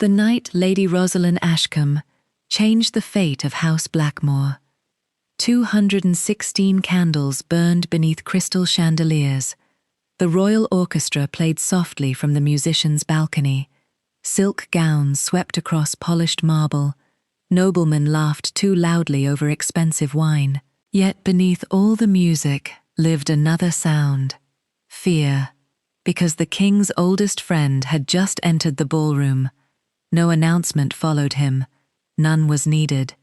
The night Lady Rosalind Ashcombe changed the fate of House Blackmore. 216 candles burned beneath crystal chandeliers. The royal orchestra played softly from the musician's balcony. Silk gowns swept across polished marble. Noblemen laughed too loudly over expensive wine. Yet beneath all the music lived another sound: fear, because the king's oldest friend had just entered the ballroom. No announcement followed him. None was needed.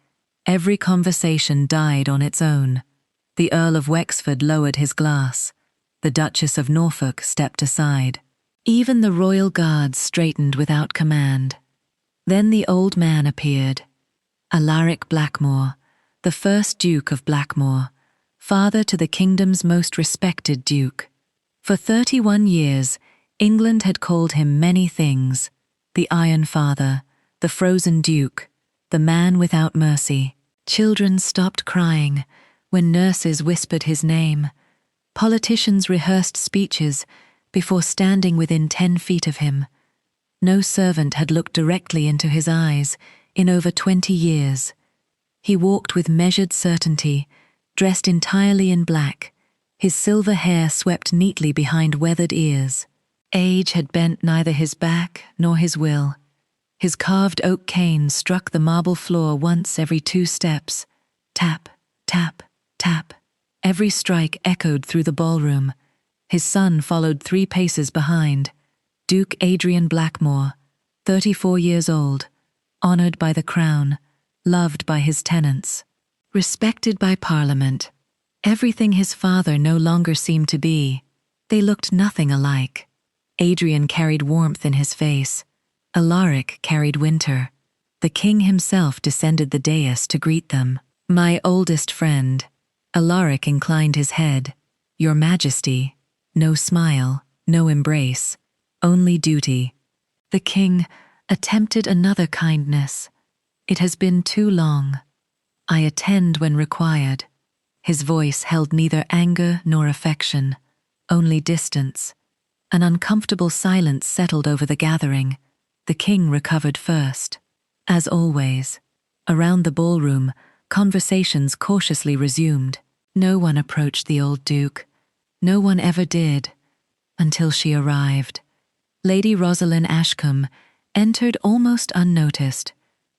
Every conversation died on its own. The Earl of Wexford lowered his glass. The Duchess of Norfolk stepped aside. Even the royal guards straightened without command. Then the old man appeared. Alaric Blackmore, the first Duke of Blackmore, father to the kingdom's most respected duke. For 31 years, England had called him many things: the Iron Father, the Frozen Duke, the man without mercy. Children stopped crying when nurses whispered his name. Politicians rehearsed speeches before standing within 10 feet of him. No servant had looked directly into his eyes in over 20 years. He walked with measured certainty, dressed entirely in black, his silver hair swept neatly behind weathered ears. Age had bent neither his back nor his will. His carved oak cane struck the marble floor once every 2 steps. Tap, tap, tap. Every strike echoed through the ballroom. His son followed 3 paces behind. Duke Adrian Blackmore, 34 years old, honoured by the crown, loved by his tenants, respected by Parliament. Everything his father no longer seemed to be. They looked nothing alike. Adrian carried warmth in his face. Alaric carried winter. The king himself descended the dais to greet them. "My oldest friend." Alaric inclined his head. "Your Majesty." No smile, no embrace, only duty. The king attempted another kindness. "It has been too long. I attend when required." His voice held neither anger nor affection, only distance. An uncomfortable silence settled over the gathering. The king recovered first. As always, around the ballroom, conversations cautiously resumed. No one approached the old duke. No one ever did, until she arrived. Lady Rosalind Ashcombe entered almost unnoticed.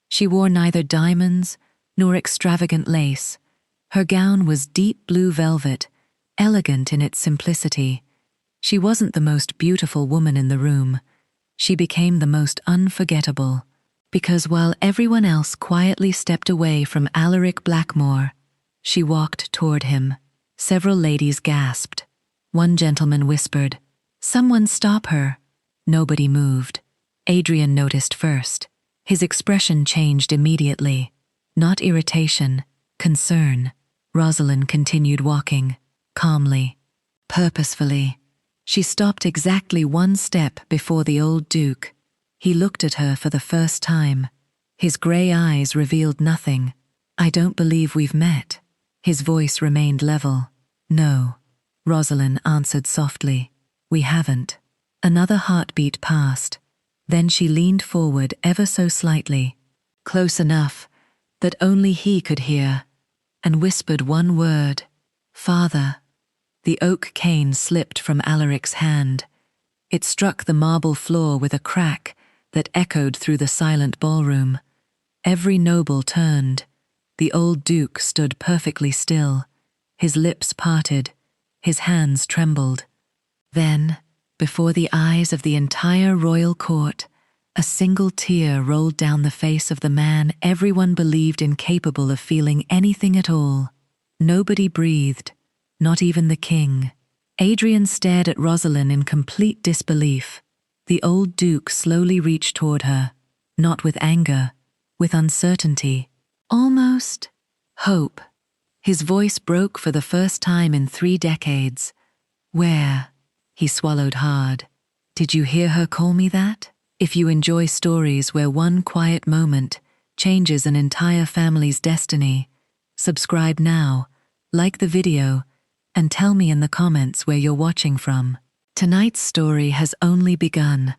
She wore neither diamonds nor extravagant lace. Her gown was deep blue velvet, elegant in its simplicity. She wasn't the most beautiful woman in the room. She became the most unforgettable, because while everyone else quietly stepped away from Alaric Blackmore, she walked toward him. Several ladies gasped. One gentleman whispered, "Someone stop her." Nobody moved. Adrian noticed first. His expression changed immediately. Not irritation, concern. Rosalind continued walking, calmly, purposefully. She stopped exactly 1 step before the old duke. He looked at her for the first time. His grey eyes revealed nothing. "I don't believe we've met." His voice remained level. "No," Rosalind answered softly. "We haven't." Another heartbeat passed. Then she leaned forward ever so slightly, close enough that only he could hear, and whispered one word: "Father." The oak cane slipped from Alaric's hand. It struck the marble floor with a crack that echoed through the silent ballroom. Every noble turned. The old duke stood perfectly still. His lips parted, his hands trembled. Then, before the eyes of the entire royal court, a single tear rolled down the face of the man everyone believed incapable of feeling anything at all. Nobody breathed, not even the king. Adrian stared at Rosalind in complete disbelief. The old duke slowly reached toward her, not with anger, with uncertainty, almost hope. His voice broke for the first time in 3 decades. "Where?" He swallowed hard. "Did you hear her call me that?" If you enjoy stories where one quiet moment changes an entire family's destiny, subscribe now, like the video, and tell me in the comments where you're watching from. Tonight's story has only begun.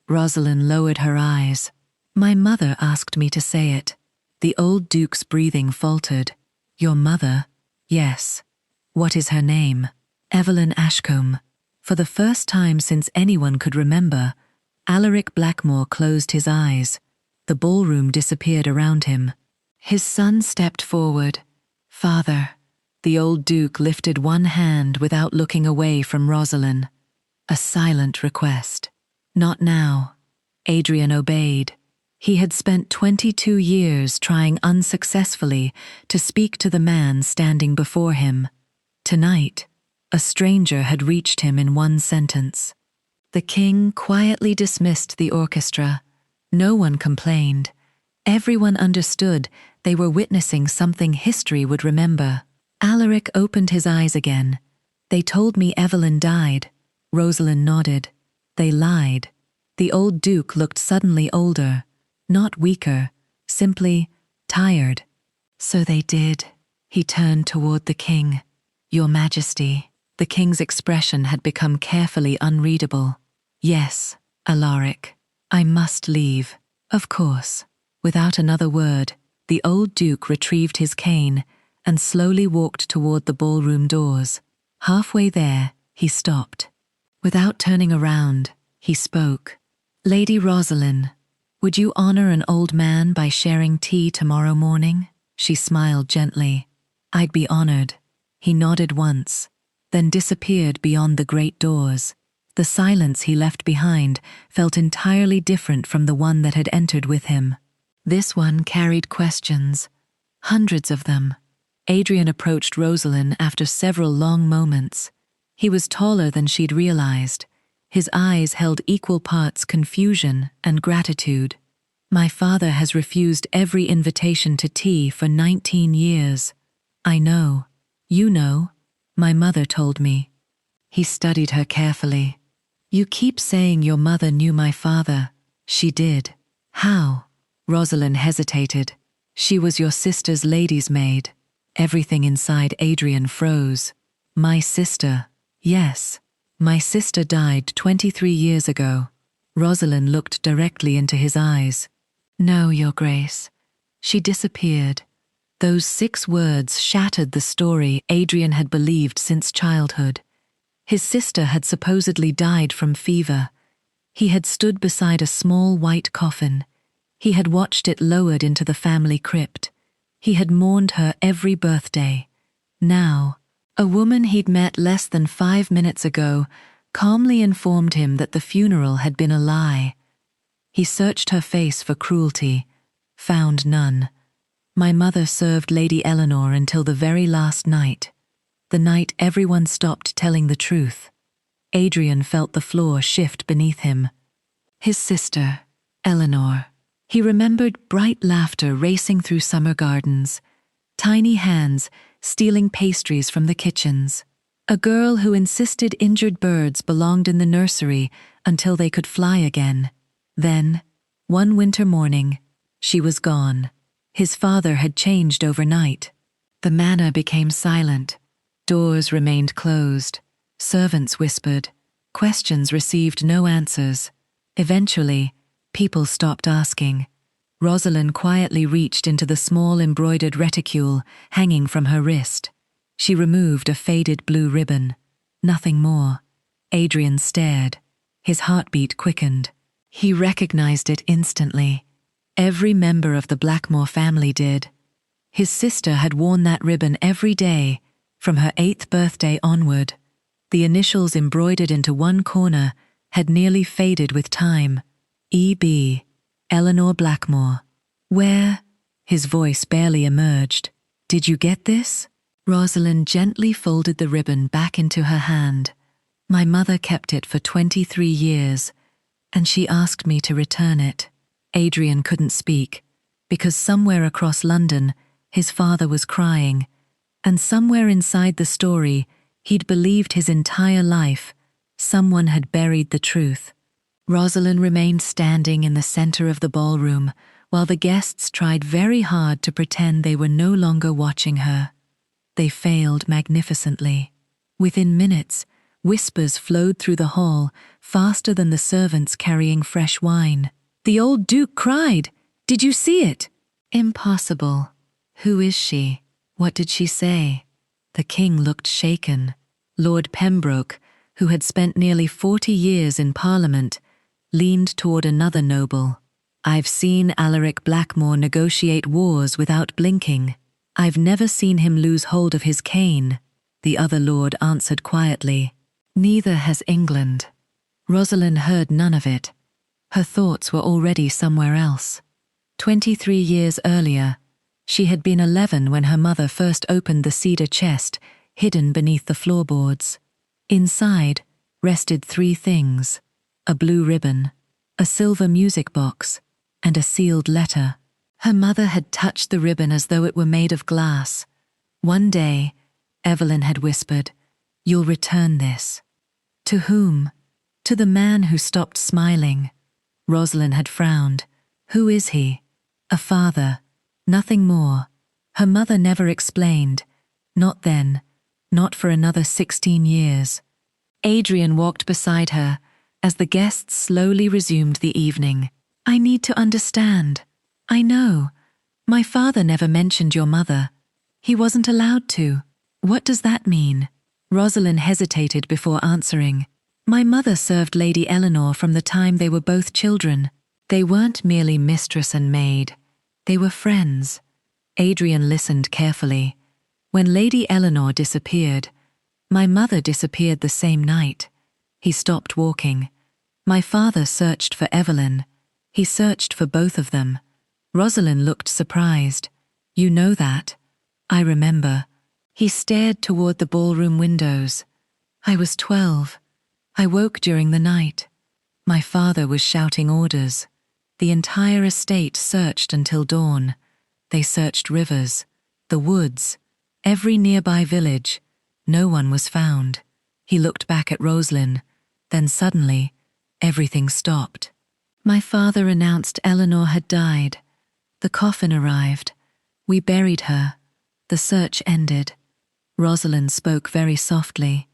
Rosalind lowered her eyes. My mother asked me to say it. The old Duke's breathing faltered. Your mother? Yes. What is her name? Evelyn Ashcombe. For the first time since anyone could remember, Alaric Blackmore closed his eyes. The ballroom disappeared around him. His son stepped forward. Father. The old Duke lifted one hand without looking away from Rosalind. A silent request. Not now. Adrian obeyed. He had spent 22 years trying unsuccessfully to speak to the man standing before him. Tonight, a stranger had reached him in one sentence. The king quietly dismissed the orchestra. No one complained. Everyone understood they were witnessing something history would remember. Alaric opened his eyes again. They told me Evelyn died. Rosalind nodded. They lied. The old Duke looked suddenly older, not weaker, simply tired. So they did. He turned toward the king. Your Majesty. The king's expression had become carefully unreadable. Yes, Alaric. I must leave. Of course. Without another word, the old Duke retrieved his cane and slowly walked toward the ballroom doors. Halfway there, he stopped. Without turning around, he spoke. Lady Rosalind, would you honor an old man by sharing tea tomorrow morning? She smiled gently. I'd be honored. He nodded once, then disappeared beyond the great doors. The silence he left behind felt entirely different from the one that had entered with him. This one carried questions. Hundreds of them. Adrian approached Rosalind after several long moments. He was taller than she'd realized. His eyes held equal parts confusion and gratitude. My father has refused every invitation to tea for 19 years. I know. You know. My mother told me. He studied her carefully. You keep saying your mother knew my father. She did. How? Rosalind hesitated. She was your sister's lady's maid. Everything inside Adrian froze. My sister. Yes. My sister died 23 years ago. Rosalind looked directly into his eyes. No, Your Grace. She disappeared. Those 6 words shattered the story Adrian had believed since childhood. His sister had supposedly died from fever. He had stood beside a small white coffin. He had watched it lowered into the family crypt. He had mourned her every birthday. Now, a woman he'd met less than 5 minutes ago calmly informed him that the funeral had been a lie. He searched her face for cruelty, found none. My mother served Lady Eleanor until the very last night, the night everyone stopped telling the truth. Adrian felt the floor shift beneath him. His sister, Eleanor. He remembered bright laughter racing through summer gardens, tiny hands stealing pastries from the kitchens, a girl who insisted injured birds belonged in the nursery until they could fly again. Then, one winter morning, she was gone. His father had changed overnight. The manor became silent. Doors remained closed. Servants whispered. Questions received no answers. Eventually, people stopped asking. Rosalind quietly reached into the small embroidered reticule hanging from her wrist. She removed a faded blue ribbon. Nothing more. Adrian stared. His heartbeat quickened. He recognized it instantly. Every member of the Blackmore family did. His sister had worn that ribbon every day, from her 8th birthday onward. The initials embroidered into one corner had nearly faded with time. E.B. Eleanor Blackmore. Where? His voice barely emerged. Did you get this? Rosalind gently folded the ribbon back into her hand. My mother kept it for 23 years, and she asked me to return it. Adrian couldn't speak, because somewhere across London, his father was crying, and somewhere inside the story, he'd believed his entire life, someone had buried the truth. Rosalind remained standing in the center of the ballroom, while the guests tried very hard to pretend they were no longer watching her. They failed magnificently. Within minutes, whispers flowed through the hall, faster than the servants carrying fresh wine. The old Duke cried. Did you see it? Impossible. Who is she? What did she say? The king looked shaken. Lord Pembroke, who had spent nearly 40 years in Parliament, leaned toward another noble. I've seen Alaric Blackmore negotiate wars without blinking. I've never seen him lose hold of his cane, the other lord answered quietly. Neither has England. Rosalind heard none of it. Her thoughts were already somewhere else. 23 years earlier, she had been 11 when her mother first opened the cedar chest hidden beneath the floorboards. Inside rested 3 things: a blue ribbon, a silver music box, and a sealed letter. Her mother had touched the ribbon as though it were made of glass. One day, Evelyn had whispered, "You'll return this." To whom? To the man who stopped smiling. Rosalind had frowned. Who is he? A father. Nothing more. Her mother never explained. Not then. Not for another 16 years. Adrian walked beside her as the guests slowly resumed the evening. I need to understand. I know. My father never mentioned your mother. He wasn't allowed to. What does that mean? Rosalind hesitated before answering. My mother served Lady Eleanor from the time they were both children. They weren't merely mistress and maid. They were friends. Adrian listened carefully. When Lady Eleanor disappeared, my mother disappeared the same night. He stopped walking. My father searched for Evelyn. He searched for both of them. Rosalind looked surprised. You know that? I remember. He stared toward the ballroom windows. I was 12. I woke during the night. My father was shouting orders. The entire estate searched until dawn. They searched rivers, the woods, every nearby village. No one was found. He looked back at Rosalind. Then suddenly, everything stopped. My father announced Eleanor had died. The coffin arrived. We buried her. The search ended. Rosalind spoke very softly.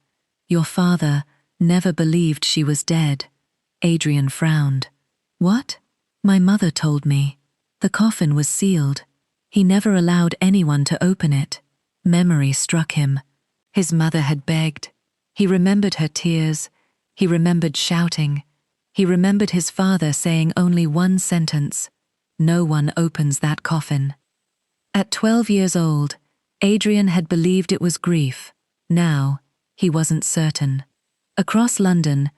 Your father never believed she was dead. Adrian frowned. What? My mother told me. The coffin was sealed. He never allowed anyone to open it. Memory struck him. His mother had begged. He remembered her tears. He remembered shouting. He remembered his father saying only one sentence. No one opens that coffin. At 12 years old, Adrian had believed it was grief. Now, he wasn't certain. Across London,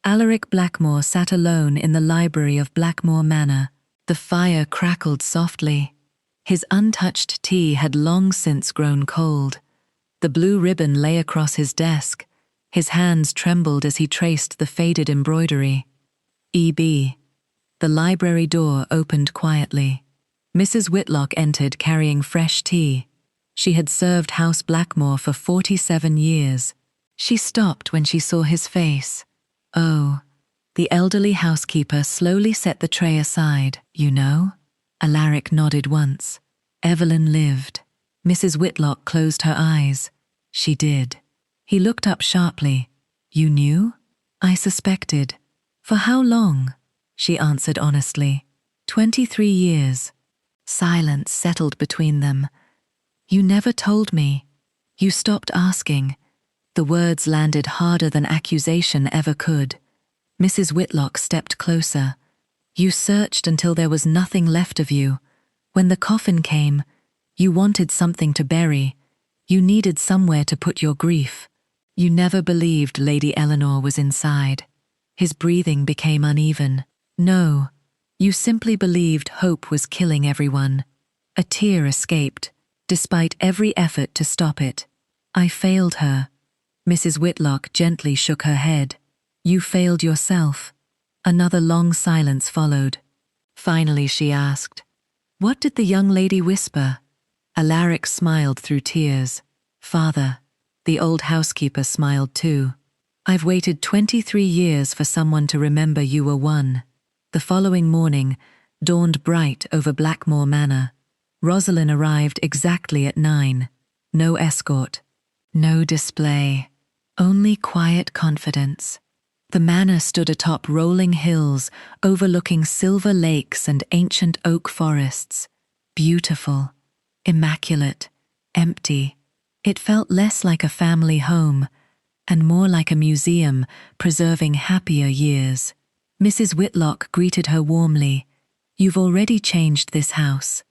Alaric Blackmore sat alone in the library of Blackmore Manor. The fire crackled softly. His untouched tea had long since grown cold. The blue ribbon lay across his desk. His hands trembled as he traced the faded embroidery. E.B. The library door opened quietly. Mrs. Whitlock entered carrying fresh tea. She had served House Blackmore for 47 years. She stopped when she saw his face. Oh. The elderly housekeeper slowly set the tray aside. You know? Alaric nodded once. Evelyn lived. Mrs. Whitlock closed her eyes. She did. He looked up sharply. You knew? I suspected. For how long? She answered honestly. 23 years. Silence settled between them. You never told me. You stopped asking. The words landed harder than accusation ever could. Mrs. Whitlock stepped closer. You searched until there was nothing left of you. When the coffin came, you wanted something to bury. You needed somewhere to put your grief. You never believed Lady Eleanor was inside. His breathing became uneven. No, you simply believed hope was killing everyone. A tear escaped, despite every effort to stop it. I failed her. Mrs. Whitlock gently shook her head. You failed yourself. Another long silence followed. Finally she asked, what did the young lady whisper? Alaric smiled through tears. Father. The old housekeeper smiled too. I've waited 23 years for someone to remember you were one. The following morning dawned bright over Blackmore Manor. Rosalind arrived exactly at 9. No escort. No display. Only quiet confidence. The manor stood atop rolling hills, overlooking silver lakes and ancient oak forests. Beautiful, immaculate, empty. It felt less like a family home, and more like a museum preserving happier years. Mrs. Whitlock greeted her warmly. "You've already changed this house."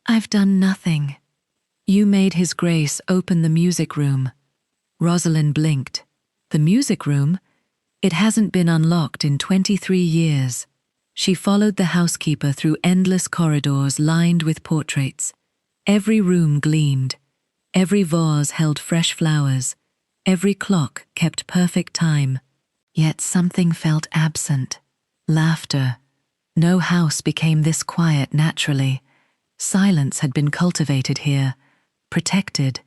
"I've done nothing." "You made His Grace open the music room." Rosalind blinked. "The music room? It hasn't been unlocked in 23 years. She followed the housekeeper through endless corridors lined with portraits. Every room gleamed. Every vase held fresh flowers. Every clock kept perfect time. Yet something felt absent. Laughter. No house became this quiet naturally. Silence had been cultivated here, protected,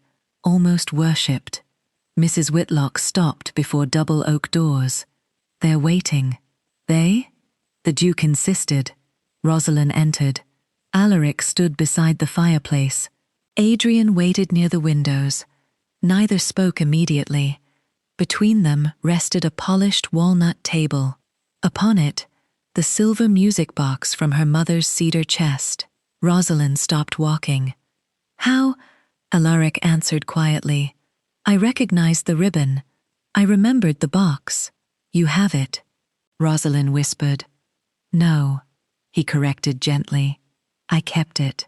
almost worshipped. Mrs. Whitlock stopped before double oak doors. "They're waiting." "They?" The Duke insisted. Rosalind entered. Alaric stood beside the fireplace. Adrian waited near the windows. Neither spoke immediately. Between them rested a polished walnut table. Upon it, the silver music box from her mother's cedar chest. Rosalind stopped walking. "How?" Alaric answered quietly. "I recognized the ribbon. I remembered the box." "You have it," Rosalind whispered. "No," he corrected gently. "I kept it."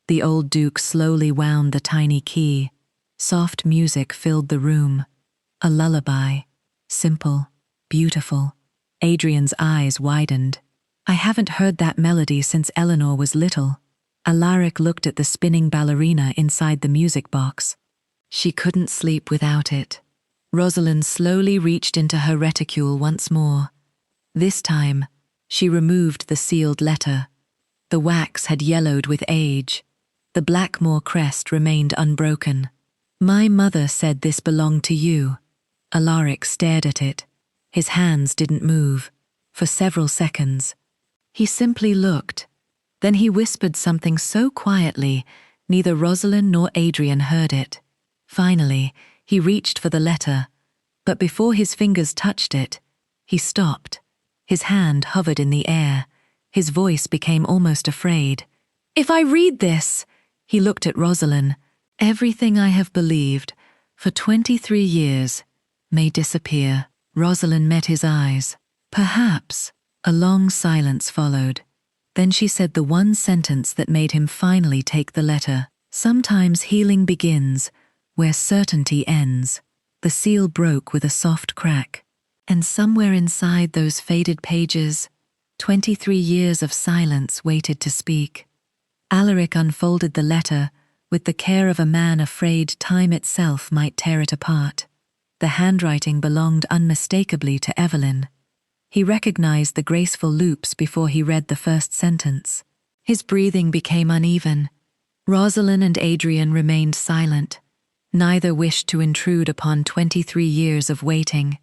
The old Duke slowly wound the tiny key. Soft music filled the room. A lullaby. Simple, beautiful. Adrian's eyes widened. "I haven't heard that melody since Eleanor was little." Alaric looked at the spinning ballerina inside the music box. She couldn't sleep without it. Rosalind slowly reached into her reticule once more. This time, she removed the sealed letter. The wax had yellowed with age. The Blackmore crest remained unbroken. "My mother said this belonged to you." Alaric stared at it. His hands didn't move, for several seconds. He simply looked. Then he whispered something so quietly, neither Rosalind nor Adrian heard it. Finally, he reached for the letter, but before his fingers touched it, he stopped. His hand hovered in the air. His voice became almost afraid. "If I read this," he looked at Rosalind, "everything I have believed for 23 years may disappear." Rosalind met his eyes. "Perhaps." A long silence followed. Then she said the one sentence that made him finally take the letter. "Sometimes healing begins where certainty ends." The seal broke with a soft crack. And somewhere inside those faded pages, 23 years of silence waited to speak. Alaric unfolded the letter with the care of a man afraid time itself might tear it apart. The handwriting belonged unmistakably to Evelyn. He recognized the graceful loops before he read the first sentence. His breathing became uneven. Rosalind and Adrian remained silent. Neither wished to intrude upon 23 years of waiting.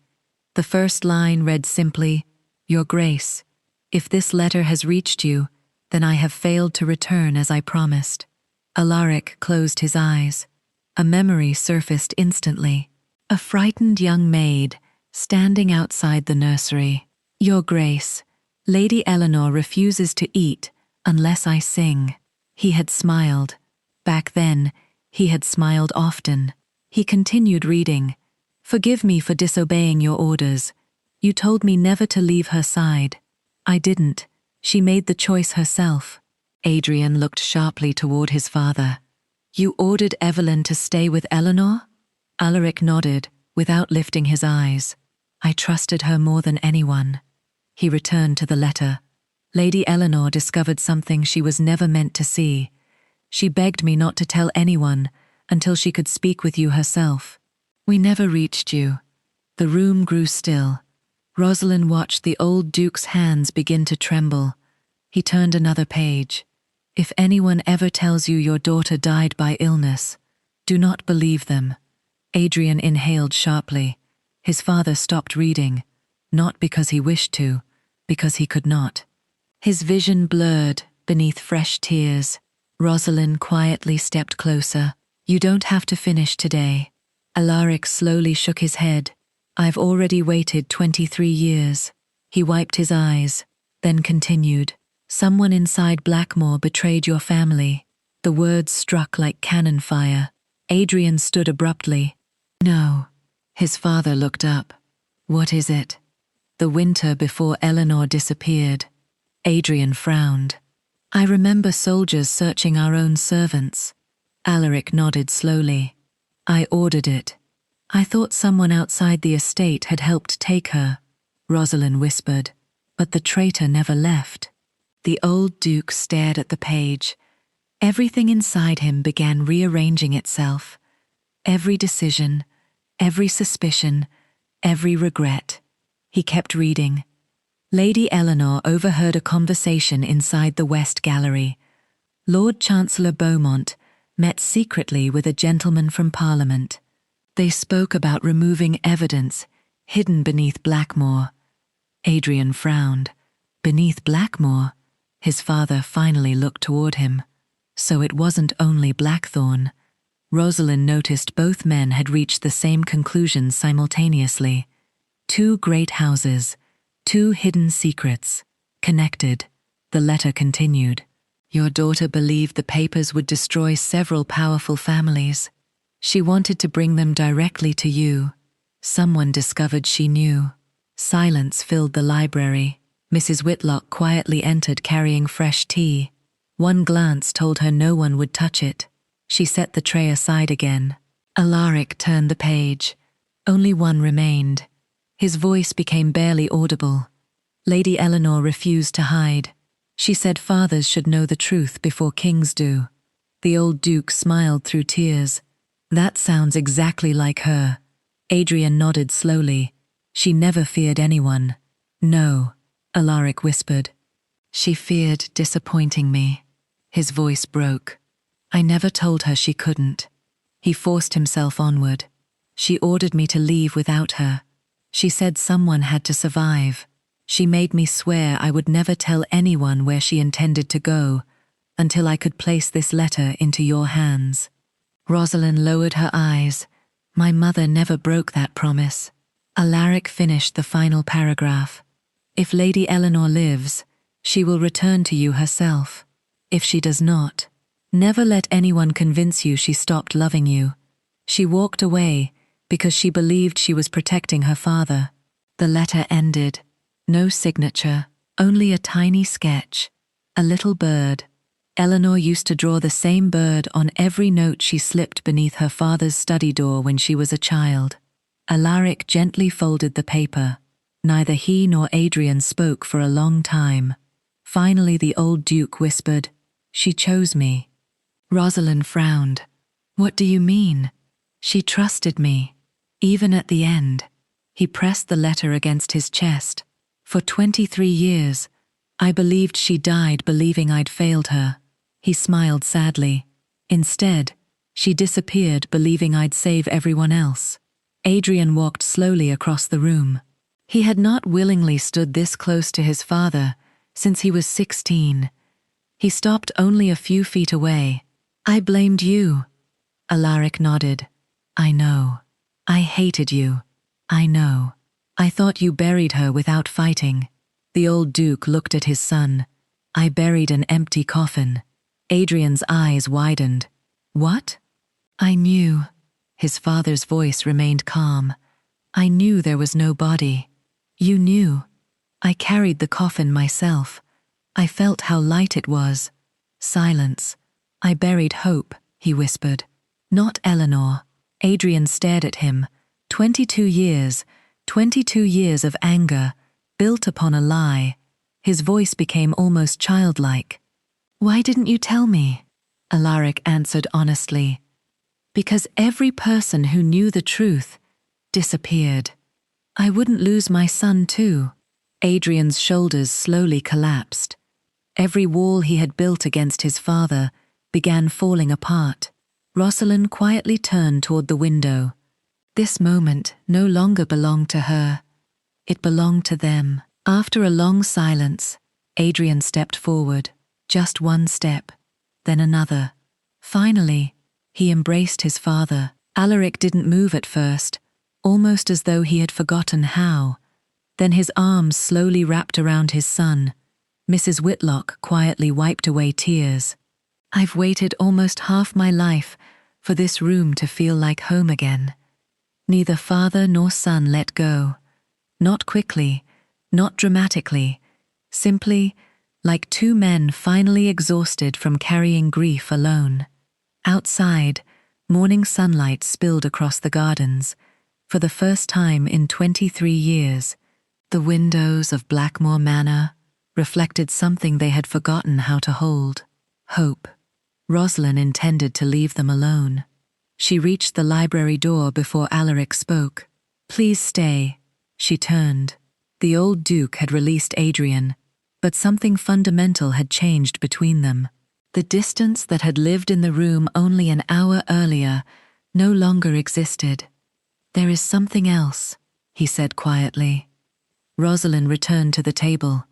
The first line read simply, "Your Grace, if this letter has reached you, then I have failed to return as I promised." Alaric closed his eyes. A memory surfaced instantly. A frightened young maid, standing outside the nursery. "Your Grace, Lady Eleanor refuses to eat unless I sing." He had smiled. Back then, he had smiled often. He continued reading. "Forgive me for disobeying your orders. You told me never to leave her side. I didn't. She made the choice herself." Adrian looked sharply toward his father. "You ordered Evelyn to stay with Eleanor?" Alaric nodded, without lifting his eyes. "I trusted her more than anyone." He returned to the letter. "Lady Eleanor discovered something she was never meant to see. She begged me not to tell anyone until she could speak with you herself. We never reached you." The room grew still. Rosalind watched the old Duke's hands begin to tremble. He turned another page. "If anyone ever tells you your daughter died by illness, do not believe them." Adrian inhaled sharply. His father stopped reading, not because he wished to, because he could not. His vision blurred beneath fresh tears. Rosalind quietly stepped closer. "You don't have to finish today." Alaric slowly shook his head. I've already waited 23 years. He wiped his eyes, then continued. Someone inside Blackmore betrayed your family. The words struck like cannon fire. Adrian stood abruptly. No. His father looked up. What is it? The winter before Eleanor disappeared. Adrian frowned. I remember soldiers searching our own servants. Alaric nodded slowly. I ordered it. I thought someone outside the estate had helped take her, Rosalind whispered, but the traitor never left. The old Duke stared at the page. Everything inside him began rearranging itself. Every decision, every suspicion, every regret. He kept reading. Lady Eleanor overheard a conversation inside the West Gallery. Lord Chancellor Beaumont met secretly with a gentleman from Parliament. They spoke about removing evidence hidden beneath Blackmore. Adrian frowned. Beneath Blackmore? His father finally looked toward him. So it wasn't only Blackthorn. Rosalind noticed both men had reached the same conclusion simultaneously. Two great houses, two hidden secrets, connected. The letter continued. Your daughter believed the papers would destroy several powerful families. She wanted to bring them directly to you. Someone discovered she knew. Silence filled the library. Mrs. Whitlock quietly entered carrying fresh tea. One glance told her no one would touch it. She set the tray aside again. Alaric turned the page. Only one remained. His voice became barely audible. Lady Eleanor refused to hide. She said fathers should know the truth before kings do. The old Duke smiled through tears. That sounds exactly like her. Adrian nodded slowly. She never feared anyone. No, Alaric whispered. She feared disappointing me. His voice broke. I never told her she couldn't. He forced himself onward. She ordered me to leave without her. She said someone had to survive. She made me swear I would never tell anyone where she intended to go, until I could place this letter into your hands. Rosalind lowered her eyes. My mother never broke that promise. Alaric finished the final paragraph. If Lady Eleanor lives, she will return to you herself. If she does not, never let anyone convince you she stopped loving you. She walked away because she believed she was protecting her father. The letter ended. No signature, only a tiny sketch. A little bird. Eleanor used to draw the same bird on every note she slipped beneath her father's study door when she was a child. Alaric gently folded the paper. Neither he nor Adrian spoke for a long time. Finally the old Duke whispered, She chose me. Rosalind frowned. What do you mean? She trusted me. Even at the end. He pressed the letter against his chest. For 23 years, I believed she died believing I'd failed her. He smiled sadly. Instead, she disappeared believing I'd save everyone else. Adrian walked slowly across the room. He had not willingly stood this close to his father since he was 16. He stopped only a few feet away. I blamed you. Alaric nodded. I know. I hated you. I know. I thought you buried her without fighting. The old Duke looked at his son. I buried an empty coffin. Adrian's eyes widened. What? I knew. His father's voice remained calm. I knew there was no body. You knew. I carried the coffin myself. I felt how light it was. Silence. I buried hope, he whispered. Not Eleanor. Adrian stared at him. 22 years. 22 years of anger, built upon a lie. His voice became almost childlike. Why didn't you tell me? Alaric answered honestly. Because every person who knew the truth disappeared. I wouldn't lose my son too. Adrian's shoulders slowly collapsed. Every wall he had built against his father began falling apart. Rosalind quietly turned toward the window. This moment no longer belonged to her. It belonged to them. After a long silence, Adrian stepped forward. Just one step, then another. Finally, he embraced his father. Alaric didn't move at first. almost as though he had forgotten how. Then his arms slowly wrapped around his son. Mrs. Whitlock quietly wiped away tears. "I've waited almost half my life for this room to feel like home again." Neither father nor son let go. Not quickly, not dramatically, simply like two men finally exhausted from carrying grief alone. Outside, morning sunlight spilled across the gardens. For the first time in 23 years, the windows of Blackmore Manor reflected something they had forgotten how to hold: hope. Rosalind intended to leave them alone. She reached the library door before Alaric spoke. "Please stay." She turned. The old Duke had released Adrian, but something fundamental had changed between them. The distance that had lived in the room only an hour earlier no longer existed. "There is something else," he said quietly. Rosalind returned to the table.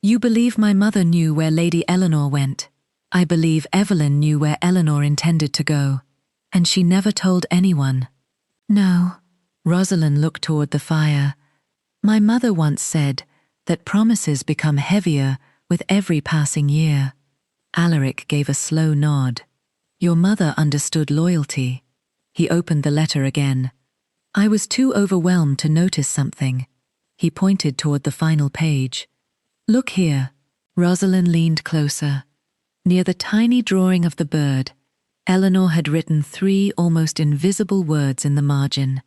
"You believe my mother knew where Lady Eleanor went. I believe Evelyn knew where Eleanor intended to go, and she never told anyone." "No." Rosalind looked toward the fire. "My mother once said that promises become heavier with every passing year." Alaric gave a slow nod. "Your mother understood loyalty." He opened the letter again. "I was too overwhelmed to notice something." He pointed toward the final page. "Look here." Rosalind leaned closer. Near the tiny drawing of the bird, Eleanor had written 3 almost invisible words in the margin.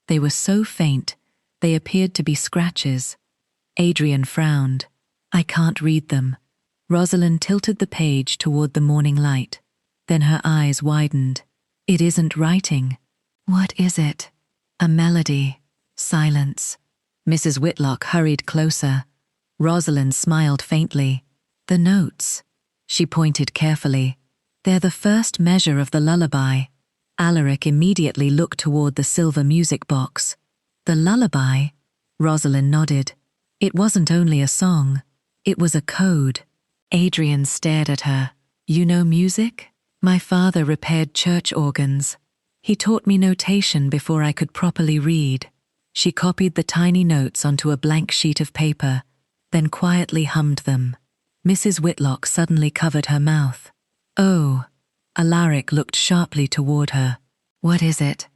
They were so faint, they appeared to be scratches. Adrian frowned. "I can't read them." Rosalind tilted the page toward the morning light. Then her eyes widened. "It isn't writing." "What is it?" "A melody." Silence. Mrs. Whitlock hurried closer. Rosalind smiled faintly. "The notes." She pointed carefully. "They're the first measure of the lullaby." Alaric immediately looked toward the silver music box. "The lullaby?" Rosalind nodded. "It wasn't only a song. It was a code." Adrian stared at her. "You know music?" "My father repaired church organs. He taught me notation before I could properly read." She copied the tiny notes onto a blank sheet of paper, then quietly hummed them. Mrs. Whitlock suddenly covered her mouth. "Oh." Alaric looked sharply toward her. "What is it?"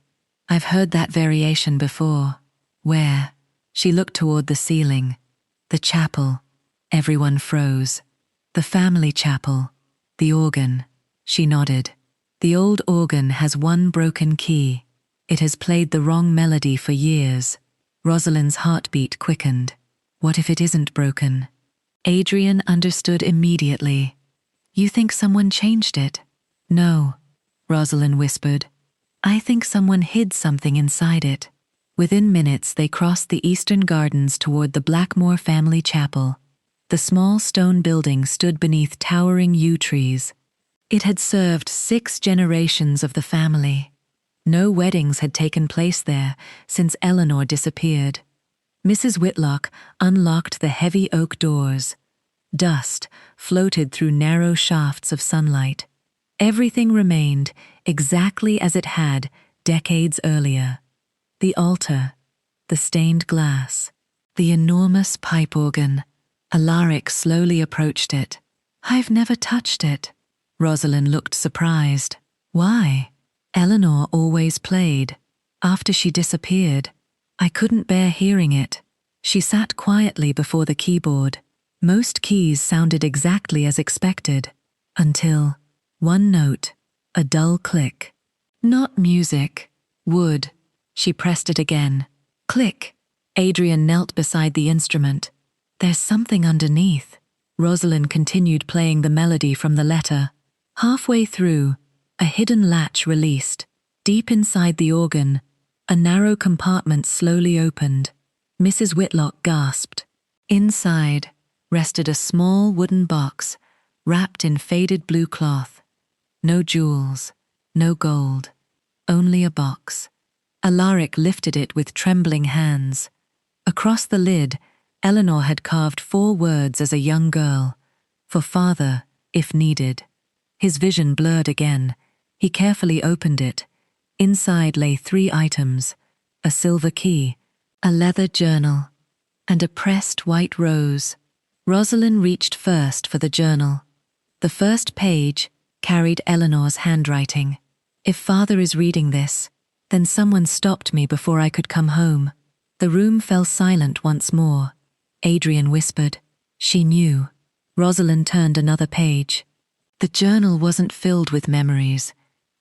"I've heard that variation before." "Where?" She looked toward the ceiling. "The chapel." Everyone froze. "The family chapel. The organ." She nodded. "The old organ has one broken key. It has played the wrong melody for years." Rosalind's heartbeat quickened. What if it isn't broken? Adrian understood immediately. "You think someone changed it?" "No," Rosalind whispered. "I think someone hid something inside it." Within minutes they crossed the eastern gardens toward the Blackmore family chapel. The small stone building stood beneath towering yew trees. It had served 6 generations of the family. No weddings had taken place there since Eleanor disappeared. Mrs. Whitlock unlocked the heavy oak doors. Dust floated through narrow shafts of sunlight. Everything remained exactly as it had decades earlier. The altar, the stained glass, the enormous pipe organ. Alaric slowly approached it. "I've never touched it." Rosalind looked surprised. "Why?" "Eleanor always played. After she disappeared, I couldn't bear hearing it." She sat quietly before the keyboard. Most keys sounded exactly as expected, until one note, a dull click. "Not music. Wood." She pressed it again. Click. Adrian knelt beside the instrument. "There's something underneath." Rosalind continued playing the melody from the letter. Halfway through, a hidden latch released. Deep inside the organ, a narrow compartment slowly opened. Mrs. Whitlock gasped. Inside rested a small wooden box wrapped in faded blue cloth. No jewels, no gold, only a box. Alaric lifted it with trembling hands. Across the lid, Eleanor had carved 4 words as a young girl, for father, if needed. His vision blurred again. He carefully opened it. Inside lay 3 items: a silver key, a leather journal, and a pressed white rose. Rosalind reached first for the journal. The first page carried Eleanor's handwriting. If Father is reading this, then someone stopped me before I could come home. The room fell silent once more. Adrian whispered. She knew. Rosalind turned another page. The journal wasn't filled with memories.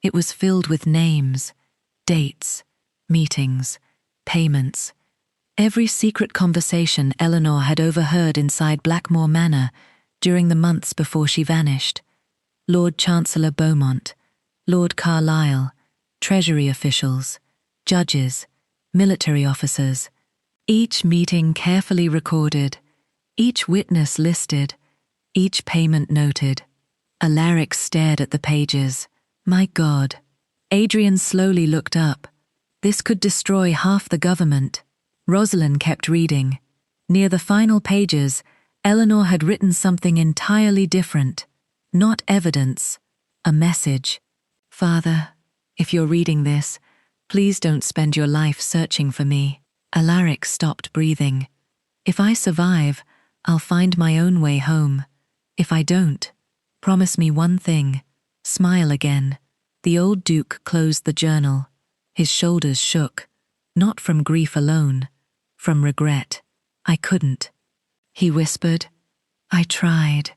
It was filled with names, dates, meetings, payments. Every secret conversation Eleanor had overheard inside Blackmore Manor during the months before she vanished. Lord Chancellor Beaumont, Lord Carlisle, Treasury officials, judges, military officers. Each meeting carefully recorded, each witness listed, each payment noted. Alaric stared at the pages. My God. Adrian slowly looked up. This could destroy half the government. Rosalind kept reading. Near the final pages, Eleanor had written something entirely different. Not evidence, a message. Father, if you're reading this, please don't spend your life searching for me. Alaric stopped breathing. If I survive, I'll find my own way home. If I don't, promise me one thing. Smile again. The old Duke closed the journal. His shoulders shook, not from grief alone, from regret. I couldn't. He whispered. I tried,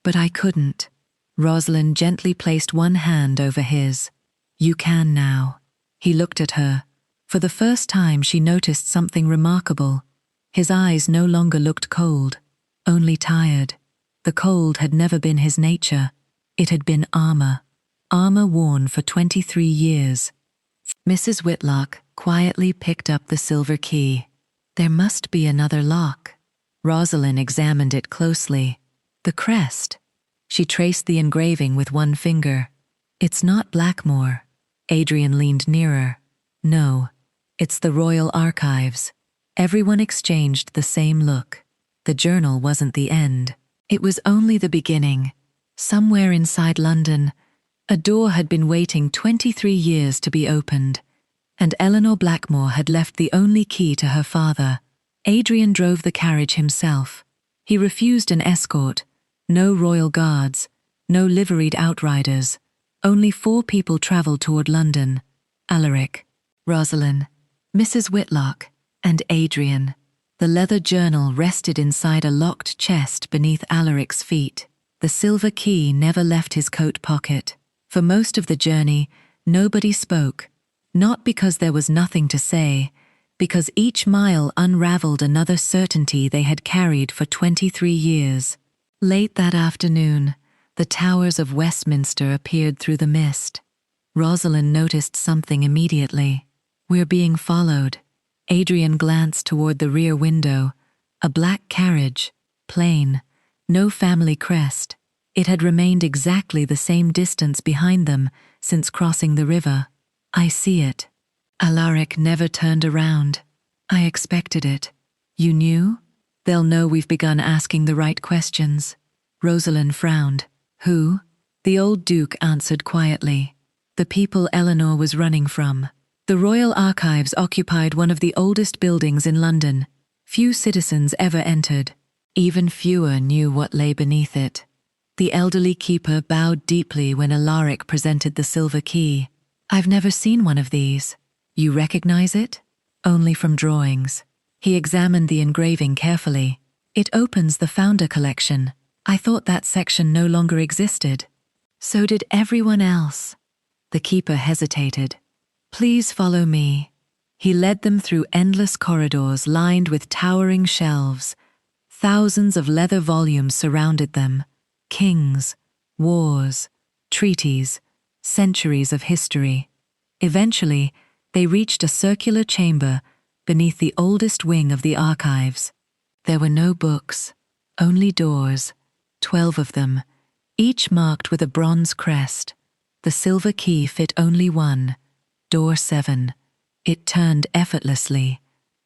but I couldn't. Rosalind gently placed one hand over his. You can now. He looked at her. For the first time she noticed something remarkable. His eyes no longer looked cold, only tired. The cold had never been his nature. It had been armor. Armor worn for 23 years. Mrs. Whitlock quietly picked up the silver key. There must be another lock. Rosalind examined it closely. The crest. She traced the engraving with one finger. It's not Blackmore. Adrian leaned nearer. No, it's the Royal Archives. Everyone exchanged the same look. The journal wasn't the end. It was only the beginning. Somewhere inside London, a door had been waiting 23 years to be opened, and Eleanor Blackmore had left the only key to her father. Adrian drove the carriage himself. He refused an escort, no royal guards, no liveried outriders. Only 4 people travelled toward London: Alaric, Rosalind, Mrs. Whitlock, and Adrian. The leather journal rested inside a locked chest beneath Alaric's feet. The silver key never left his coat pocket. For most of the journey, nobody spoke. Not because there was nothing to say, because each mile unraveled another certainty they had carried for 23 years. Late that afternoon, the towers of Westminster appeared through the mist. Rosalind noticed something immediately. We're being followed. Adrian glanced toward the rear window. A black carriage, plain, no family crest. It had remained exactly the same distance behind them since crossing the river. I see it. Alaric never turned around. I expected it. You knew? They'll know we've begun asking the right questions. Rosalind frowned. Who? The old Duke answered quietly. The people Eleanor was running from. The Royal Archives occupied one of the oldest buildings in London. Few citizens ever entered. Even fewer knew what lay beneath it. The elderly keeper bowed deeply when Alaric presented the silver key. I've never seen one of these. You recognize it? Only from drawings. He examined the engraving carefully. It opens the Founder collection. I thought that section no longer existed. So did everyone else. The keeper hesitated. Please follow me. He led them through endless corridors lined with towering shelves. Thousands of leather volumes surrounded them. Kings, wars, treaties, centuries of history. Eventually, they reached a circular chamber beneath the oldest wing of the archives. There were no books, only doors, 12 of them, each marked with a bronze crest. The silver key fit only one. Door 7. It turned effortlessly.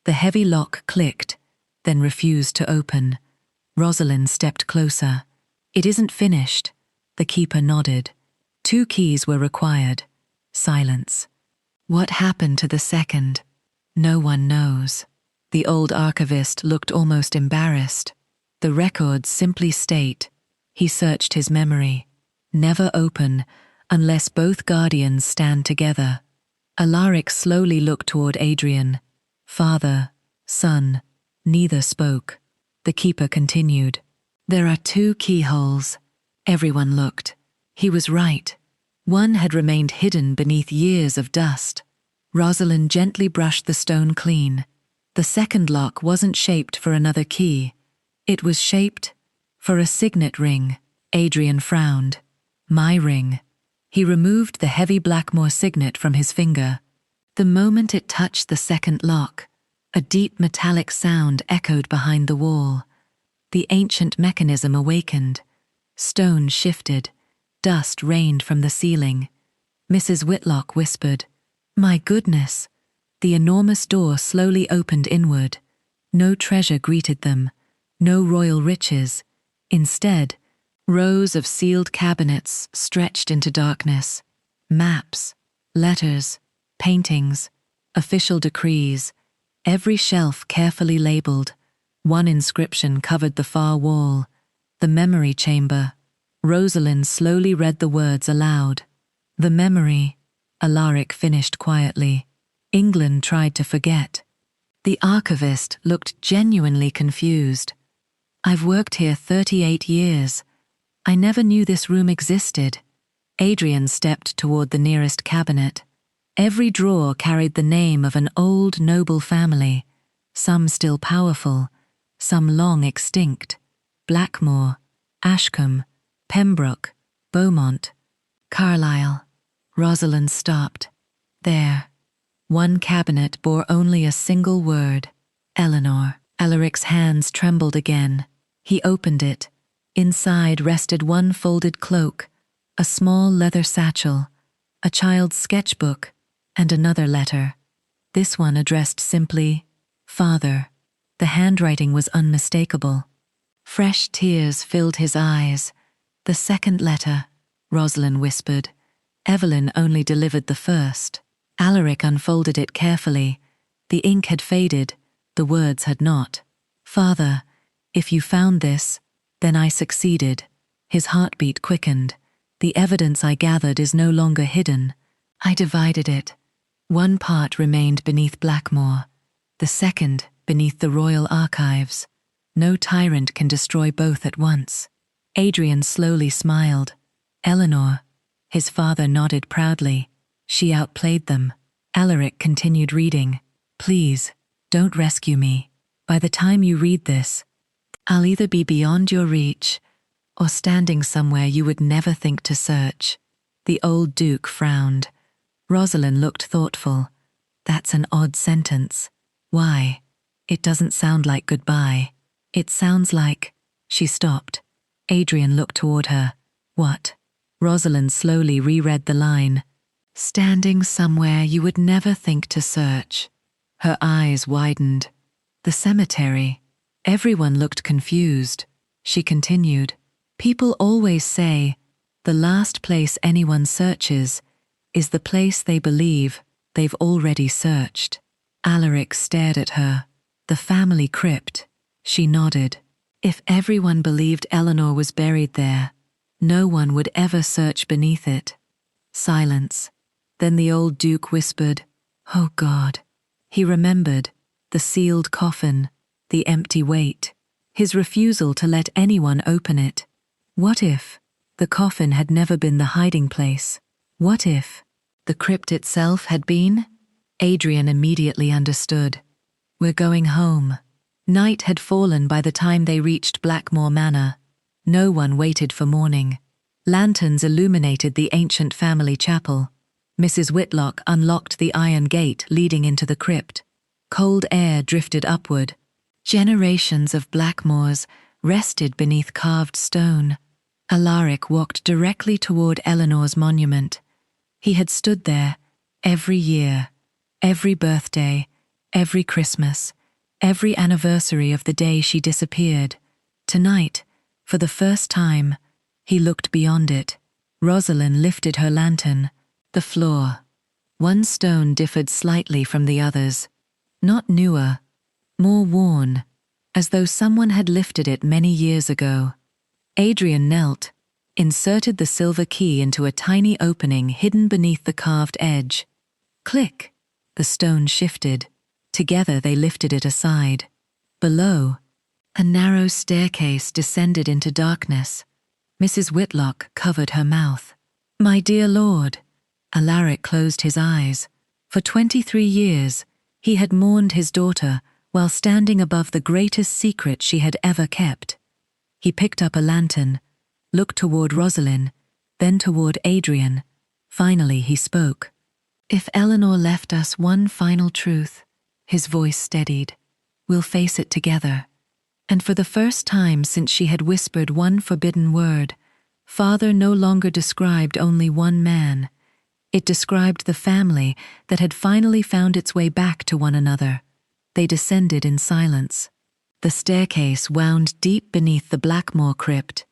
The heavy lock clicked, then refused to open. Rosalind stepped closer. It isn't finished. The keeper nodded. 2 keys were required. Silence. What happened to the second? No one knows. The old archivist looked almost embarrassed. The records simply state, he searched his memory. Never open unless both guardians stand together. Alaric slowly looked toward Adrian. Father, son, neither spoke. The keeper continued. There are 2 keyholes. Everyone looked. He was right. One had remained hidden beneath years of dust. Rosalind gently brushed the stone clean. The second lock wasn't shaped for another key. It was shaped for a signet ring. Adrian frowned. My ring. He removed the heavy Blackmore signet from his finger. The moment it touched the second lock, a deep metallic sound echoed behind the wall. The ancient mechanism awakened. Stone shifted. Dust rained from the ceiling. Mrs. Whitlock whispered, "My goodness." The enormous door slowly opened inward. No treasure greeted them, no royal riches. Instead, rows of sealed cabinets stretched into darkness. Maps, letters, paintings, official decrees, every shelf carefully labeled. One inscription covered the far wall, the memory chamber. Rosalind slowly read the words aloud. The memory, Alaric finished quietly. England tried to forget. The archivist looked genuinely confused. I've worked here 38 years. I never knew this room existed. Adrian stepped toward the nearest cabinet. Every drawer carried the name of an old noble family, some still powerful, some long extinct. Blackmore, Ashcombe, Pembroke, Beaumont, Carlisle. Rosalind stopped. There. One cabinet bore only a single word. Eleanor. Alaric's hands trembled again. He opened it. Inside rested one folded cloak, a small leather satchel, a child's sketchbook, and another letter. This one addressed simply, Father. The handwriting was unmistakable. Fresh tears filled his eyes. The second letter, Rosalind whispered. Evelyn only delivered the first. Alaric unfolded it carefully. The ink had faded, the words had not. Father, if you found this, then I succeeded. His heartbeat quickened. The evidence I gathered is no longer hidden. I divided it. One part remained beneath Blackmore, the second beneath the royal archives. No tyrant can destroy both at once. Adrian slowly smiled. Eleanor. His father nodded proudly. She outplayed them. Alaric continued reading. Please, don't rescue me. By the time you read this, I'll either be beyond your reach or standing somewhere you would never think to search. The old Duke frowned. Rosalind looked thoughtful. That's an odd sentence. Why? It doesn't sound like goodbye. It sounds like... She stopped. Adrian looked toward her. What? Rosalind slowly reread the line. Standing somewhere you would never think to search. Her eyes widened. The cemetery. Everyone looked confused. She continued. People always say, the last place anyone searches is the place they believe they've already searched. Alaric stared at her. The family crypt. She nodded. If everyone believed Eleanor was buried there, no one would ever search beneath it. Silence. Then the old Duke whispered, Oh God. He remembered the sealed coffin, the empty weight, his refusal to let anyone open it. What if the coffin had never been the hiding place? What if the crypt itself had been? Adrian immediately understood. We're going home. Night had fallen by the time they reached Blackmore Manor. No one waited for morning. Lanterns illuminated the ancient family chapel. Mrs. Whitlock unlocked the iron gate leading into the crypt. Cold air drifted upward. Generations of Blackmores rested beneath carved stone. Alaric walked directly toward Eleanor's monument. He had stood there every year, every birthday, every Christmas, every anniversary of the day she disappeared. Tonight, for the first time, he looked beyond it. Rosalind lifted her lantern. The floor. One stone differed slightly from the others. Not newer, more worn, as though someone had lifted it many years ago. Adrian knelt, inserted the silver key into a tiny opening hidden beneath the carved edge. Click! The stone shifted. Together they lifted it aside. Below, a narrow staircase descended into darkness. Mrs. Whitlock covered her mouth. "My dear lord," Alaric closed his eyes. For 23 years, he had mourned his daughter while standing above the greatest secret she had ever kept. He picked up a lantern, looked toward Rosalind, then toward Adrian. Finally he spoke. "If Eleanor left us one final truth," his voice steadied, "we'll face it together." And for the first time since she had whispered one forbidden word, Father no longer described only one man. It described the family that had finally found its way back to one another. They descended in silence. The staircase wound deep beneath the Blackmore crypt,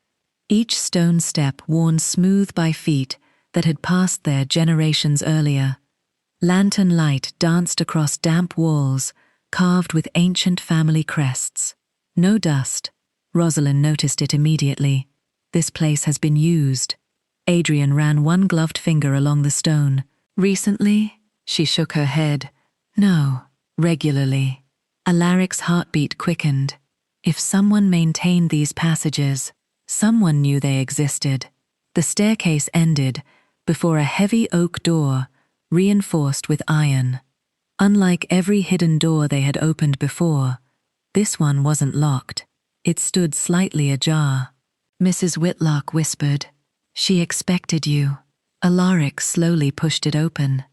each stone step worn smooth by feet that had passed there generations earlier. Lantern light danced across damp walls, carved with ancient family crests. No dust. Rosalind noticed it immediately. This place has been used. Adrian ran one gloved finger along the stone. "Recently?" She shook her head. "No, regularly." Alaric's heartbeat quickened. If someone maintained these passages, someone knew they existed. The staircase ended before a heavy oak door, reinforced with iron. Unlike every hidden door they had opened before, this one wasn't locked. It stood slightly ajar. Mrs. Whitlock whispered, "She expected you." Alaric slowly pushed it open.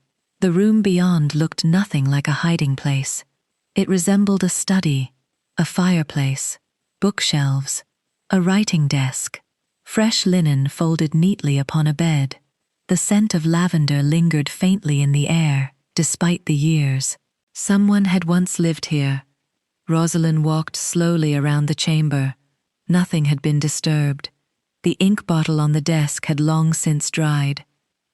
The room beyond looked nothing like a hiding place. It resembled a study, a fireplace, bookshelves, a writing desk, fresh linen folded neatly upon a bed. The scent of lavender lingered faintly in the air, despite the years. Someone had once lived here. Rosalind walked slowly around the chamber. Nothing had been disturbed. The ink bottle on the desk had long since dried.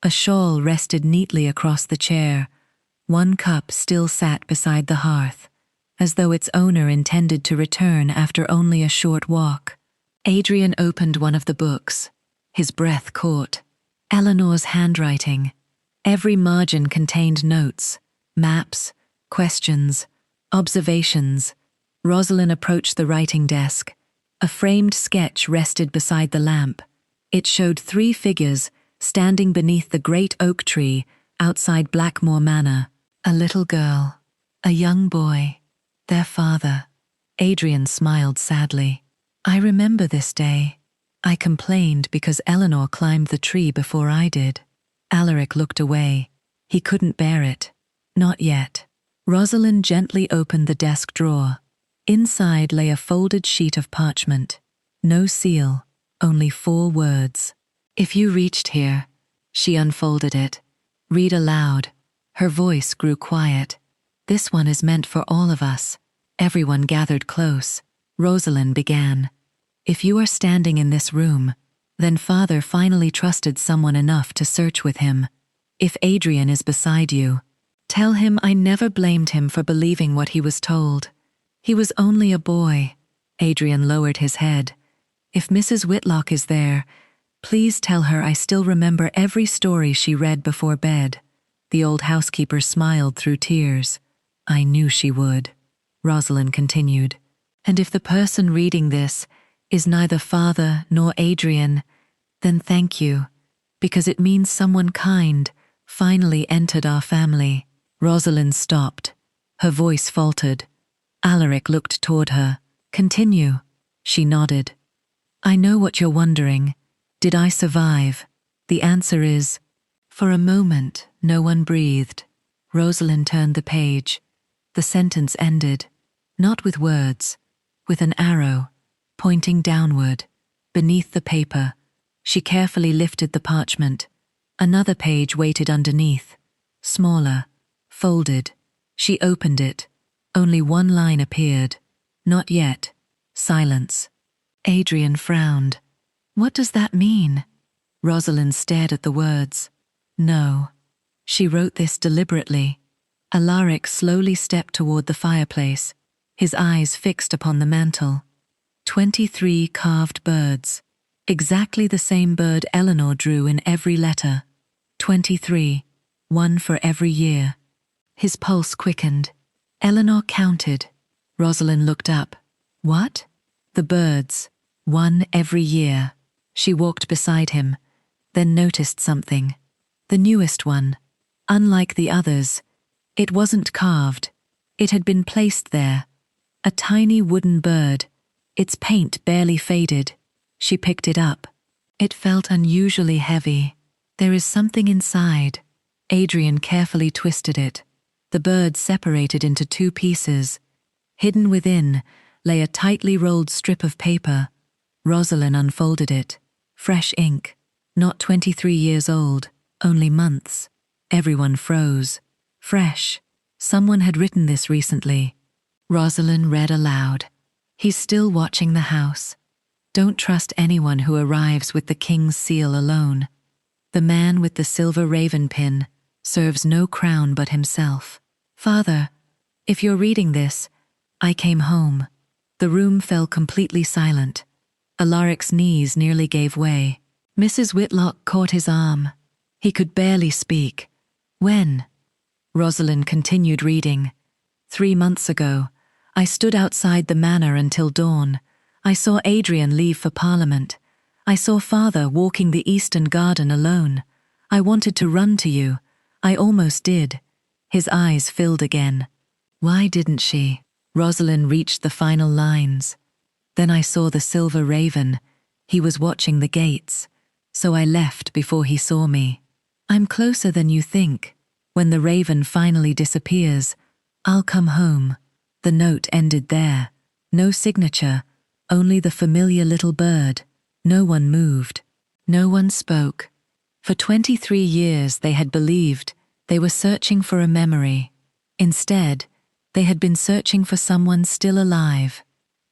A shawl rested neatly across the chair. One cup still sat beside the hearth, as though its owner intended to return after only a short walk. Adrian opened one of the books. His breath caught. Eleanor's handwriting. Every margin contained notes, maps, questions, observations. Rosalind approached the writing desk. A framed sketch rested beside the lamp. It showed 3 figures standing beneath the great oak tree outside Blackmore Manor. A little girl, a young boy, their father. Adrian smiled sadly. "I remember this day. I complained because Eleanor climbed the tree before I did." Alaric looked away. He couldn't bear it. Not yet. Rosalind gently opened the desk drawer. Inside lay a folded sheet of parchment. No seal, only 4 words. "If you reached here," she unfolded it. "Read aloud." Her voice grew quiet. "This one is meant for all of us." Everyone gathered close. Rosalind began. "If you are standing in this room, then Father finally trusted someone enough to search with him. If Adrian is beside you, tell him I never blamed him for believing what he was told. He was only a boy." Adrian lowered his head. "If Mrs. Whitlock is there, please tell her I still remember every story she read before bed." The old housekeeper smiled through tears. "I knew she would." Rosalind continued. "And if the person reading this is neither Father nor Adrian, then thank you, because it means someone kind finally entered our family." Rosalind stopped. Her voice faltered. Alaric looked toward her. "Continue." She nodded. "I know what you're wondering. Did I survive? The answer is..." For a moment, no one breathed. Rosalind turned the page. The sentence ended, not with words, with an arrow, pointing downward. Beneath the paper, she carefully lifted the parchment. Another page waited underneath, smaller, folded. She opened it. Only one line appeared. "Not yet." Silence. Adrian frowned. "What does that mean?" Rosalind stared at the words. "No. She wrote this deliberately. Alaric slowly stepped toward the fireplace, his eyes fixed upon the mantel. 23 carved birds. Exactly the same bird Eleanor drew in every letter. 23, one for every year. His pulse quickened. Eleanor counted. Rosalind looked up. What? The birds. One every year. She walked beside him, then noticed something. The newest one. Unlike the others, it wasn't carved. It had been placed there. A tiny wooden bird, its paint barely faded. She picked it up. It felt unusually heavy. There is something inside. Adrian carefully twisted it. The bird separated into 2 pieces. Hidden within lay a tightly rolled strip of paper. Rosalind unfolded it. Fresh ink. Not 23 years old, only months. Everyone froze. Fresh. Someone had written this recently. Rosalind read aloud. He's still watching the house. Don't trust anyone who arrives with the king's seal alone. The man with the silver raven pin serves no crown but himself. Father, if you're reading this, I came home. The room fell completely silent. Alaric's knees nearly gave way. Mrs. Whitlock caught his arm. He could barely speak. When? Rosalind continued reading. 3 months ago, I stood outside the manor until dawn. I saw Adrian leave for Parliament. I saw Father walking the eastern garden alone. I wanted to run to you. I almost did. His eyes filled again. Why didn't she? Rosalind reached the final lines. Then I saw the silver raven. He was watching the gates. So I left before he saw me. I'm closer than you think. When the raven finally disappears, I'll come home. The note ended there. No signature, only the familiar little bird. No one moved. No one spoke. For 23 years they had believed they were searching for a memory. Instead, they had been searching for someone still alive.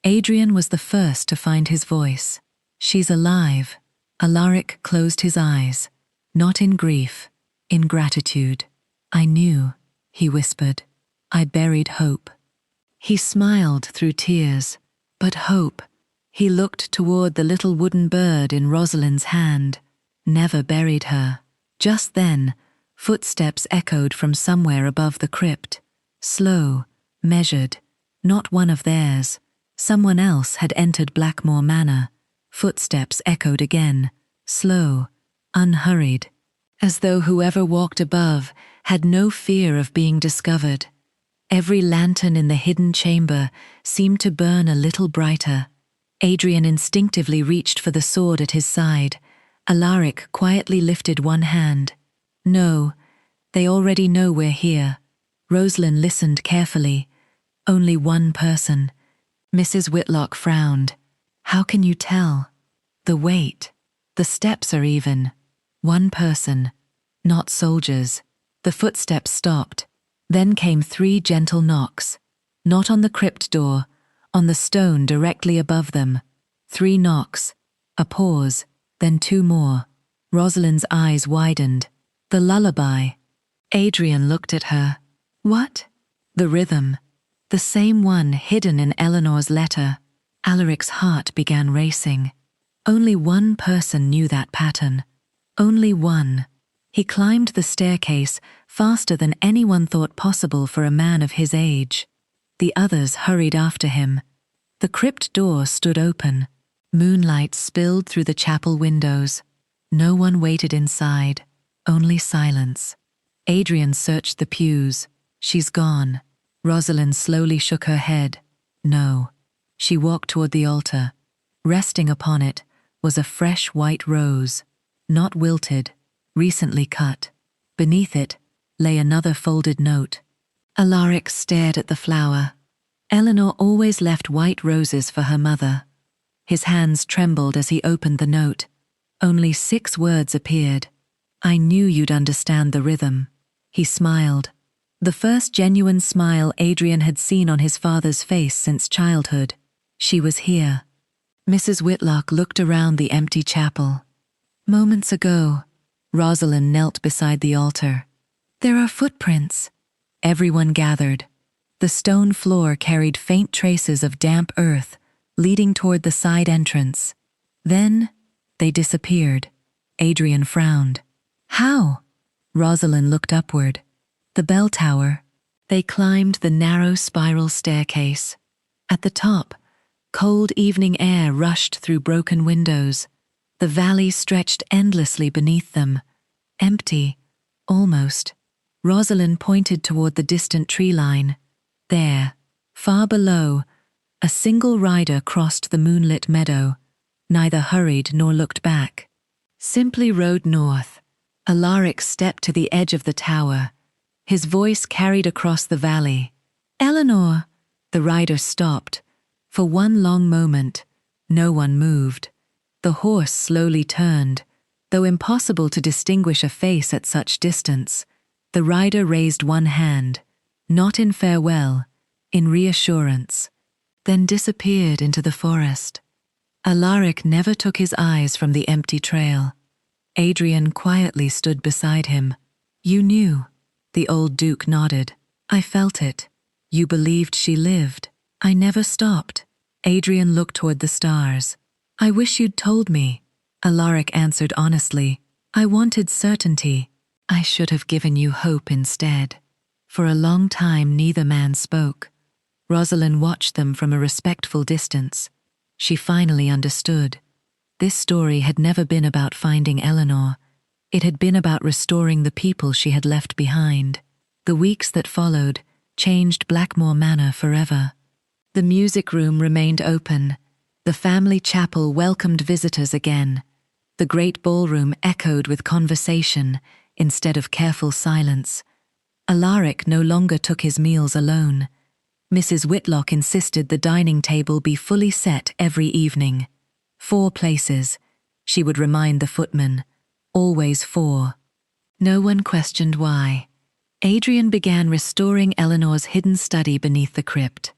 Adrian was the first to find his voice. She's alive. Alaric closed his eyes. Not in grief, in gratitude. I knew, he whispered. I buried hope. He smiled through tears. But hope. He looked toward the little wooden bird in Rosalind's hand. Never buried her. Just then, footsteps echoed from somewhere above the crypt. Slow, measured. Not one of theirs. Someone else had entered Blackmore Manor. Footsteps echoed again. Slow, unhurried. As though whoever walked above had no fear of being discovered. Every lantern in the hidden chamber seemed to burn a little brighter. Adrian instinctively reached for the sword at his side. Alaric quietly lifted one hand. No, they already know we're here. Rosalind listened carefully. Only one person. Mrs. Whitlock frowned. How can you tell? The weight. The steps are even. One person. Not soldiers. The footsteps stopped. Then came 3 gentle knocks. Not on the crypt door, on the stone directly above them. 3 knocks. A pause, then 2 more. Rosalind's eyes widened. The lullaby. Adrian looked at her. What? The rhythm. The same one hidden in Eleanor's letter. Alaric's heart began racing. Only one person knew that pattern. Only one. He climbed the staircase faster than anyone thought possible for a man of his age. The others hurried after him. The crypt door stood open. Moonlight spilled through the chapel windows. No one waited inside, only silence. Adrian searched the pews. She's gone. Rosalind slowly shook her head. No. She walked toward the altar. Resting upon it was a fresh white rose, not wilted, recently cut. Beneath it lay another folded note. Alaric stared at the flower. Eleanor always left white roses for her mother. His hands trembled as he opened the note. Only 6 words appeared. I knew you'd understand the rhythm. He smiled. The first genuine smile Adrian had seen on his father's face since childhood. She was here. Mrs. Whitlock looked around the empty chapel. Moments ago, Rosalind knelt beside the altar. There are footprints. Everyone gathered. The stone floor carried faint traces of damp earth, leading toward the side entrance. Then, they disappeared. Adrian frowned. How? Rosalind looked upward. The bell tower. They climbed the narrow spiral staircase. At the top, cold evening air rushed through broken windows. The valley stretched endlessly beneath them. Empty, almost. Rosalind pointed toward the distant tree line. There, far below, a single rider crossed the moonlit meadow, neither hurried nor looked back. Simply rode north. Alaric stepped to the edge of the tower. His voice carried across the valley. "Eleanor!" The rider stopped. For one long moment, no one moved. The horse slowly turned. Though impossible to distinguish a face at such distance, the rider raised one hand, not in farewell, in reassurance, then disappeared into the forest. Alaric never took his eyes from the empty trail. Adrian quietly stood beside him. "You knew." The old duke nodded. "I felt it. You believed she lived. I never stopped." Adrian looked toward the stars. "I wish you'd told me." Alaric answered honestly. "I wanted certainty. I should have given you hope instead." For a long time neither man spoke. Rosalind watched them from a respectful distance. She finally understood. This story had never been about finding Eleanor. It had been about restoring the people she had left behind. The weeks that followed changed Blackmore Manor forever. The music room remained open. The family chapel welcomed visitors again. The great ballroom echoed with conversation instead of careful silence. Alaric no longer took his meals alone. Mrs. Whitlock insisted the dining table be fully set every evening. 4 places, she would remind the footman. Always 4. No one questioned why. Adrian began restoring Eleanor's hidden study beneath the crypt.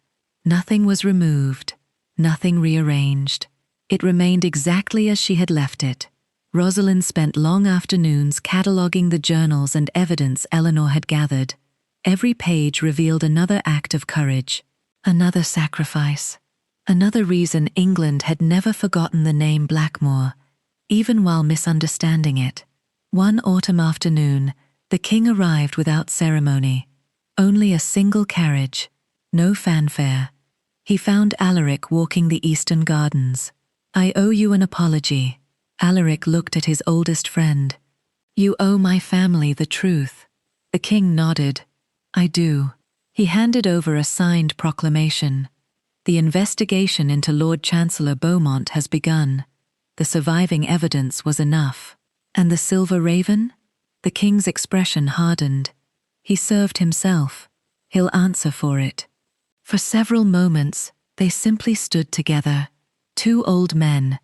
Nothing was removed, nothing rearranged. It remained exactly as she had left it. Rosalind spent long afternoons cataloguing the journals and evidence Eleanor had gathered. Every page revealed another act of courage, another sacrifice, another reason England had never forgotten the name Blackmore, even while misunderstanding it. One autumn afternoon, the king arrived without ceremony. Only a single carriage, no fanfare. He found Alaric walking the eastern gardens. "I owe you an apology." Alaric looked at his oldest friend. "You owe my family the truth." The king nodded. "I do." He handed over a signed proclamation. "The investigation into Lord Chancellor Beaumont has begun. The surviving evidence was enough." "And the Silver Raven?" The king's expression hardened. "He served himself. He'll answer for it." For several moments, they simply stood together. 2 old men,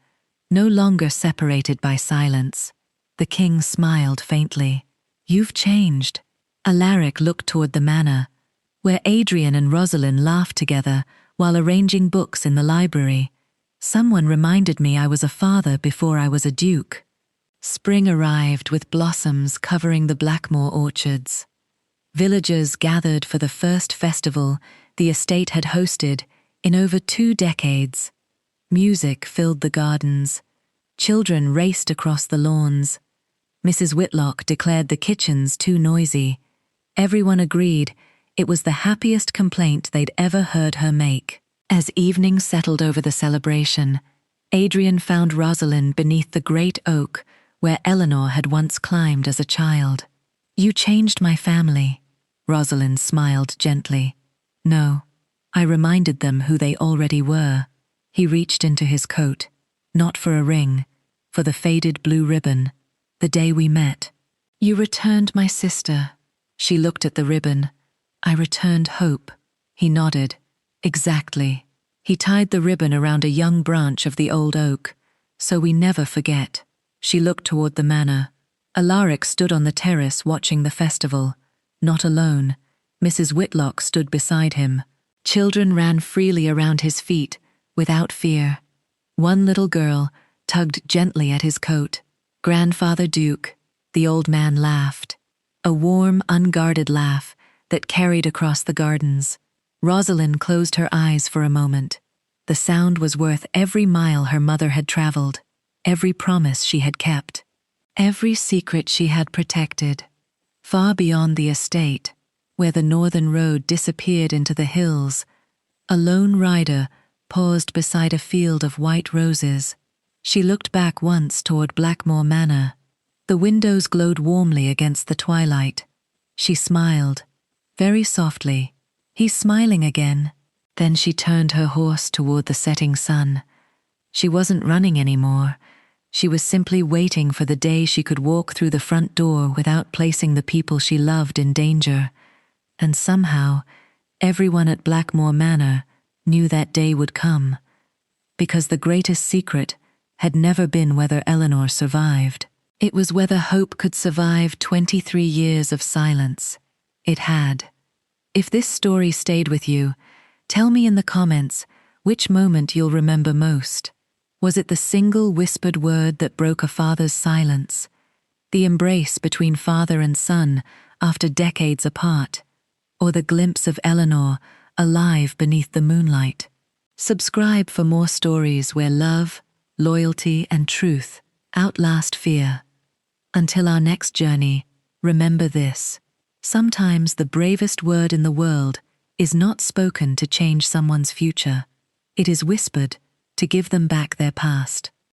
no longer separated by silence. The king smiled faintly. "You've changed." Alaric looked toward the manor, where Adrian and Rosalind laughed together while arranging books in the library. "Someone reminded me I was a father before I was a duke." Spring arrived with blossoms covering the Blackmore orchards. Villagers gathered for the first festival the estate had hosted in over 2 decades. Music filled the gardens. Children raced across the lawns. Mrs. Whitlock declared the kitchens too noisy. Everyone agreed it was the happiest complaint they'd ever heard her make. As evening settled over the celebration, Adrian found Rosalind beneath the great oak where Eleanor had once climbed as a child. "You changed my family." Rosalind smiled gently. "No, I reminded them who they already were." He reached into his coat, not for a ring, for the faded blue ribbon. "The day we met. You returned my sister." She looked at the ribbon. "I returned hope." He nodded. "Exactly." He tied the ribbon around a young branch of the old oak, "So we never forget." She looked toward the manor. Alaric stood on the terrace watching the festival. Not alone. Mrs. Whitlock stood beside him. Children ran freely around his feet, without fear. One little girl tugged gently at his coat. "Grandfather Duke." The old man laughed. A warm, unguarded laugh that carried across the gardens. Rosalind closed her eyes for a moment. The sound was worth every mile her mother had traveled, every promise she had kept, every secret she had protected. Far beyond the estate, where the northern road disappeared into the hills, a lone rider paused beside a field of white roses. She looked back once toward Blackmore Manor. The windows glowed warmly against the twilight. She smiled, very softly. He's smiling again. Then she turned her horse toward the setting sun. She wasn't running anymore. She was simply waiting for the day she could walk through the front door without placing the people she loved in danger. And somehow, everyone at Blackmore Manor knew that day would come, because the greatest secret had never been whether Eleanor survived. It was whether hope could survive 23 years of silence. It had. If this story stayed with you, tell me in the comments which moment you'll remember most. Was it the single whispered word that broke a father's silence? The embrace between father and son after decades apart? Or the glimpse of Eleanor alive beneath the moonlight? Subscribe for more stories where love, loyalty, and truth outlast fear. Until our next journey, remember this: sometimes the bravest word in the world is not spoken to change someone's future. It is whispered to give them back their past.